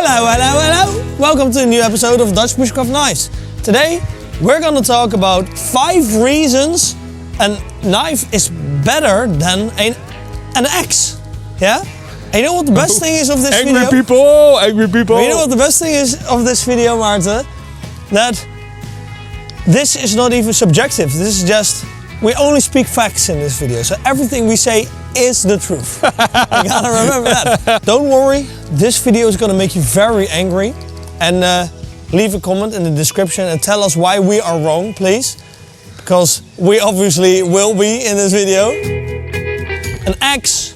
Hello, hello, hello! Welcome to a new episode of Dutch Bushcraft Knives. Today we're gonna talk about 5 reasons a knife is better than an axe. Yeah? And you know what the best thing is of this video? Angry people! You know what the best thing is of this video, Maarten? That this is not even subjective. This is just, we only speak facts in this video. So everything we say is the truth. You gotta remember that. Don't worry, this video is gonna make you very angry. And leave a comment in the description and tell us why we are wrong, please. Because we obviously will be in this video. An axe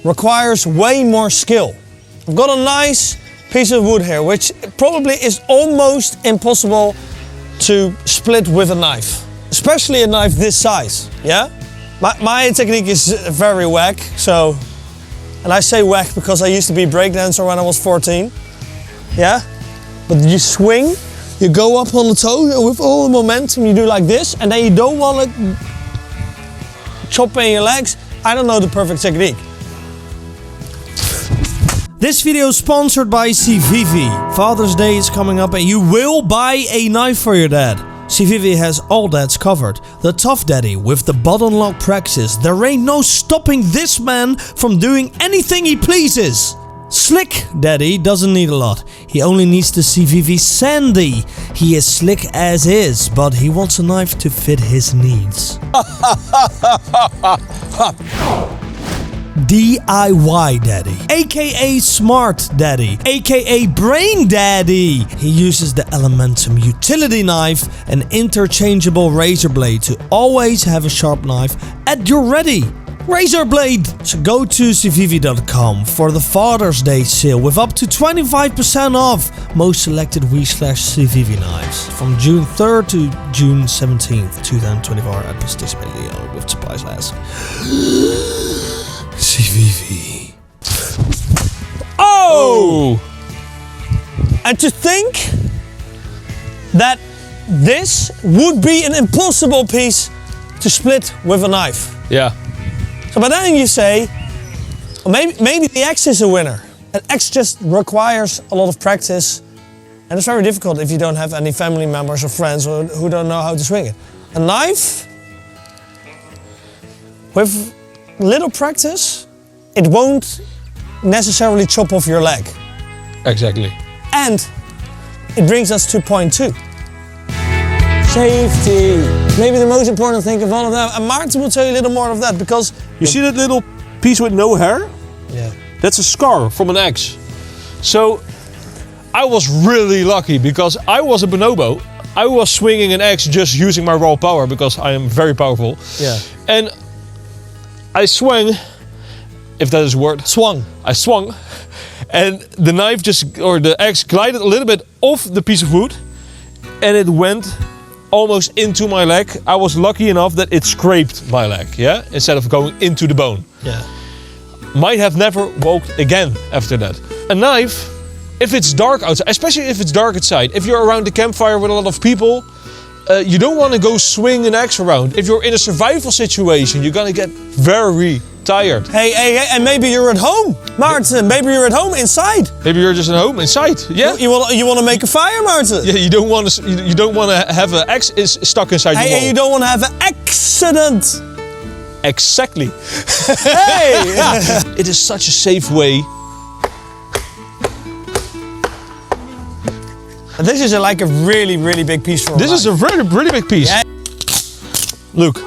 requires way more skill. I've got a nice piece of wood here, which probably is almost impossible to split with a knife. Especially a knife this size, yeah? My technique is very whack, so... And I say whack because I used to be a breakdancer when I was 14. Yeah? But you swing, you go up on the toe, and with all the momentum you do like this, and then you don't want to chop in your legs. I don't know the perfect technique. This video is sponsored by CVV. Father's Day is coming up and you will buy a knife for your dad. CVV has all dads covered. The tough daddy with the button lock practice. There ain't no stopping this man from doing anything he pleases. Slick daddy doesn't need a lot. He only needs the CVV Sandy. He is slick as is, but he wants a knife to fit his needs. DIY daddy, aka smart daddy, aka brain daddy. He uses the Elementum utility knife, an interchangeable razor blade to always have a sharp knife at your ready. Razor blade! So go to cvv.com for the Father's Day sale with up to 25% off most selected we/CVV knives from June 3rd to June 17th, 2024 at participating dealer with supplies last. CVV. Oh! And to think that this would be an impossible piece to split with a knife. Yeah. So but then you say, well, maybe the axe is a winner. An axe just requires a lot of practice and it's very difficult if you don't have any family members or friends who don't know how to swing it. A knife, with little practice, it won't necessarily chop off your leg. Exactly. And it brings us to point 2. Safety. Maybe the most important thing of all of that. And Maarten will tell you a little more of that because... You see that little piece with no hair? Yeah. That's a scar from an axe. So I was really lucky because I was a bonobo. I was swinging an axe just using my raw power because I am very powerful. Yeah. And I swung, if that is a word. Swung. I swung. And the knife the axe glided a little bit off the piece of wood and it went almost into my leg. I was lucky enough that it scraped my leg, yeah? Instead of going into the bone. Yeah. Might have never walked again after that. A knife, if it's dark outside, especially if it's dark outside, if you're around the campfire with a lot of people, you don't want to go swing an axe around. If you're in a survival situation, you're gonna get very tired. Hey, and maybe you're at home, Maarten. Maybe you're at home inside. Maybe you're just at home inside. Yeah. You want to make a fire, Maarten. Yeah. You don't want to have an axe stuck inside your wall. And you don't want to have an accident. Exactly. Hey. It is such a safe way. And this is like a really, really big piece for a This is a really big piece. Yeah. Look.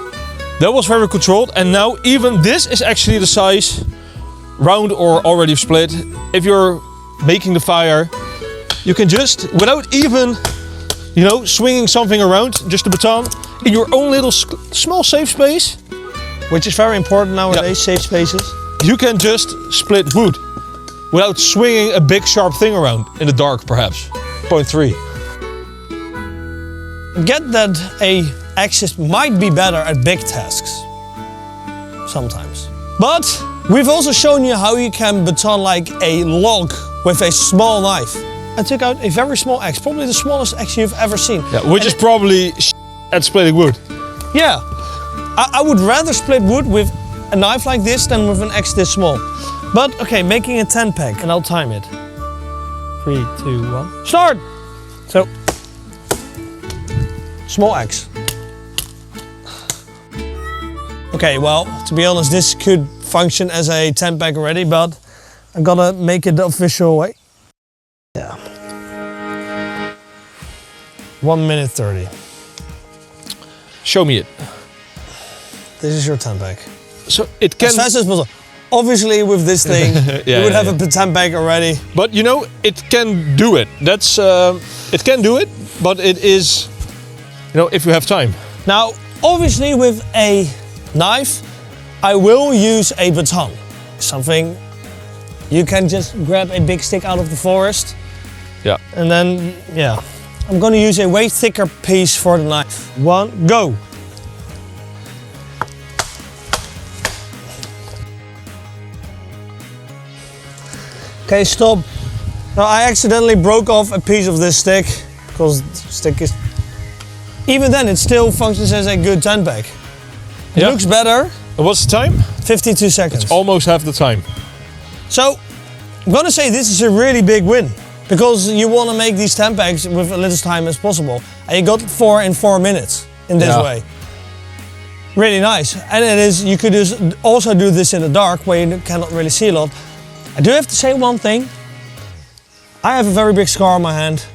That was very controlled, and now even this is actually the size, round or already split. If you're making the fire, you can just, without even, swinging something around, just the baton, in your own little small safe space. Which is very important nowadays, yeah. Safe spaces. You can just split wood, without swinging a big sharp thing around, in the dark perhaps. Point 3. Get that a axis might be better at big tasks. Sometimes. But we've also shown you how you can baton like a log with a small knife. I took out a very small axe, probably the smallest axe you've ever seen. Yeah, which is probably at splitting wood. Yeah. I would rather split wood with a knife like this than with an axe this small. But okay, making a 10 pack, and I'll time it. 3, 2, 1. Start! So, small axe. Okay, well, to be honest, this could function as a 10 pack already, but I gotta make it the official way. Yeah. 1 minute 30. Show me it. This is your 10 pack. So it can... As fast as possible. Obviously, with this thing, you would have a 10 pack already. But you know, it can do it. That's it can do it, but it is, you know, if you have time. Now, obviously, with a knife, I will use a baton. Something you can just grab a big stick out of the forest. Yeah. And then, yeah. I'm gonna use a way thicker piece for the knife. 1, go. Okay, stop. Now I accidentally broke off a piece of this stick because the stick is... Even then, it still functions as a good 10 pack. It looks better. And what's the time? 52 seconds. It's almost half the time. So, I'm gonna say this is a really big win because you want to make these 10 packs with as little time as possible. And you got 4 in 4 minutes in this way. Really nice. And it is, you could also do this in the dark where you cannot really see a lot. I do have to say one thing. I have a very big scar on my hand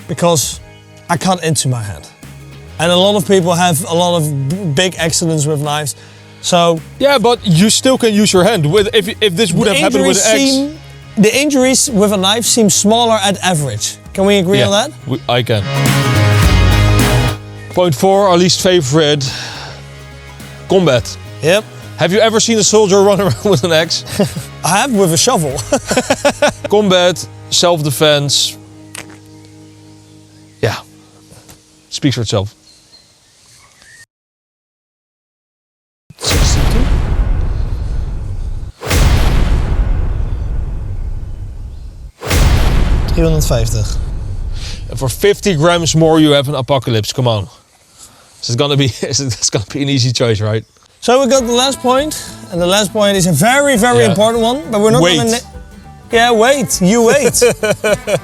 because I cut into my hand. And a lot of people have a lot of big accidents with knives. So yeah, but you still can use your hand. With if this would have happened with an axe. The injuries with a knife seem smaller at average. Can we agree on that? I can. Point 4, our least favorite. Combat. Yep. Have you ever seen a soldier run around with an axe? I have with a shovel. Combat, self-defense. Yeah. Speaks for itself. 62. $350. And for 50 grams more, you have an apocalypse. Come on. So it's gonna be an easy choice, right? So we got the last point, and the last point is a very, very important one. But we're not gonna. Yeah, wait. You wait.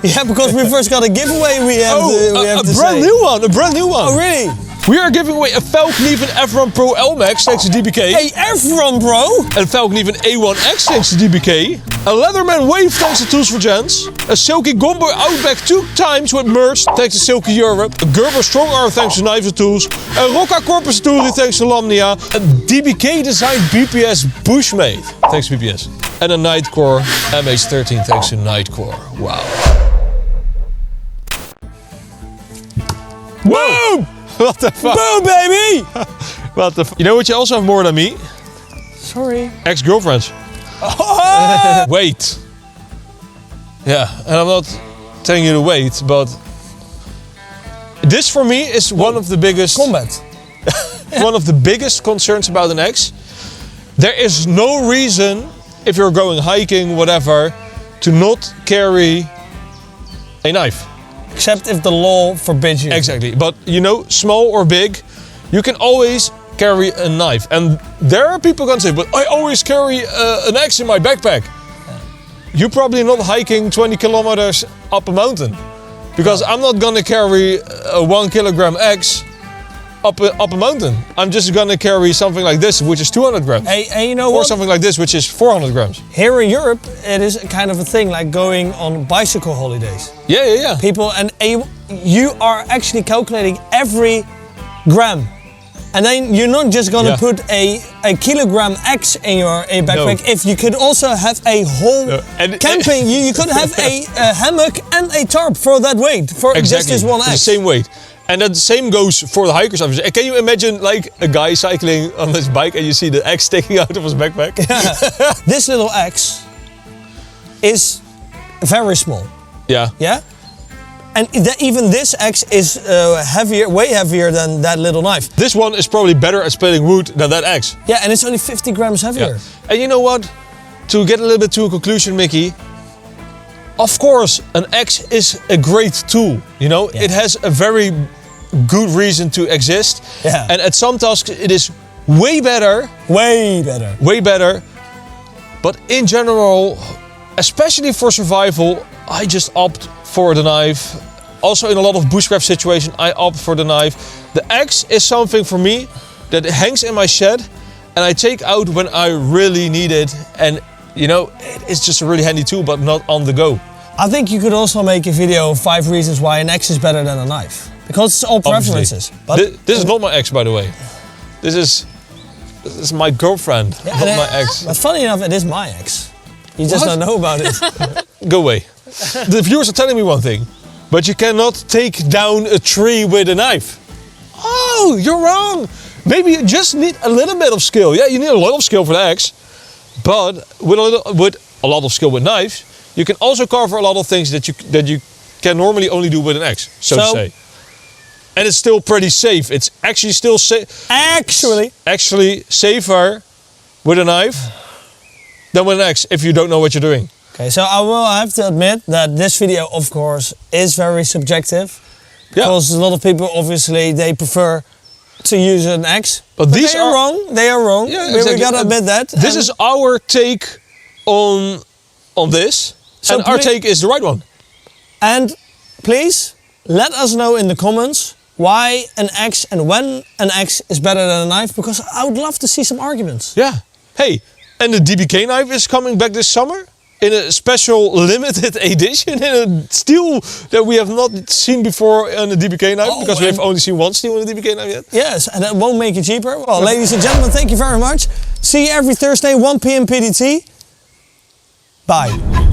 Yeah, because we first got a giveaway. We have a brand new one. A brand new one. Oh, really? We are giving away a Falkneven F1 Pro LMAX thanks to DBK. Hey, F1 Pro! And Falkneven A1X thanks to DBK. A Leatherman Wave thanks to Tools for Gents. A Silky Gombo Outback 2 times with merch thanks to Silky Europe. A Gerber Strong Arm thanks to Knives and Tools. A Rocca Corpus Tools thanks to Lamnia. A DBK designed BPS Bushmade thanks to BPS. And a Nightcore MH13 thanks to Nightcore. Wow. Boom! What the fuck? Boom, baby! What the fuck? You know what you also have more than me? Sorry. Ex-girlfriends. Wait. Yeah, and I'm not telling you to wait, but this for me is one of the biggest... Combat. One of the biggest concerns about an ex. There is no reason, if you're going hiking, whatever, to not carry a knife. Except if the law forbids you. Exactly, but you know, small or big, you can always carry a knife. And there are people gonna say, but I always carry an axe in my backpack. Yeah. You're probably not hiking 20 kilometers up a mountain. Because I'm not gonna carry a 1 kilogram axe up a mountain. I'm just gonna carry something like this, which is 200 grams. Hey, you know what? Or something like this, which is 400 grams. Here in Europe, it is kind of a thing, like going on bicycle holidays. Yeah. People, and you are actually calculating every gram. And then you're not just gonna put a kilogram X in your backpack. No. If you could also have a whole camping, you could have a hammock and a tarp for that weight, for just this one X. The same weight. And that same goes for the hikers. Can you imagine like a guy cycling on his bike and you see the axe sticking out of his backpack? Yeah. This little axe is very small. Yeah. Yeah? And even this axe is heavier, way heavier than that little knife. This one is probably better at splitting wood than that axe. Yeah, and it's only 50 grams heavier. Yeah. And you know what? To get a little bit to a conclusion, Mikkie, of course, an axe is a great tool. You know, it has a very good reason to exist. Yeah. And at some tasks, it is way better. Way better. Way better. But in general, especially for survival, I just opt for the knife. Also in a lot of bushcraft situations, I opt for the knife. The axe is something for me that hangs in my shed and I take out when I really need it. And you know, it's just a really handy tool, but not on the go. I think you could also make a video of 5 reasons why an axe is better than a knife. Because it's all preferences. But this is not my ex, by the way. This is my girlfriend, yeah, not my ex. But funny enough, it is my ex. You just don't know about it. Go away. The viewers are telling me one thing, but you cannot take down a tree with a knife. Oh, you're wrong. Maybe you just need a little bit of skill. Yeah, you need a lot of skill for the axe, but with a lot of skill with knives, you can also cover a lot of things that you can normally only do with an axe, so to say. And it's still pretty safe. It's actually still safe. Actually safer with a knife than with an axe if you don't know what you're doing. Okay, so I will have to admit that this video, of course, is very subjective. Because a lot of people, obviously, they prefer to use an axe. But these they are wrong. They are wrong. Yeah, exactly. We gotta admit that. This is our take on this. So and our take is the right one. And please, let us know in the comments why an axe and when an axe is better than a knife, because I would love to see some arguments. Yeah. Hey, and the DBK knife is coming back this summer in a special limited edition in a steel that we have not seen before on a DBK knife, because we have only seen one steel in a DBK knife yet. Yes, and that won't make it cheaper. Well, ladies and gentlemen, thank you very much. See you every Thursday, 1 p.m. PDT. Bye.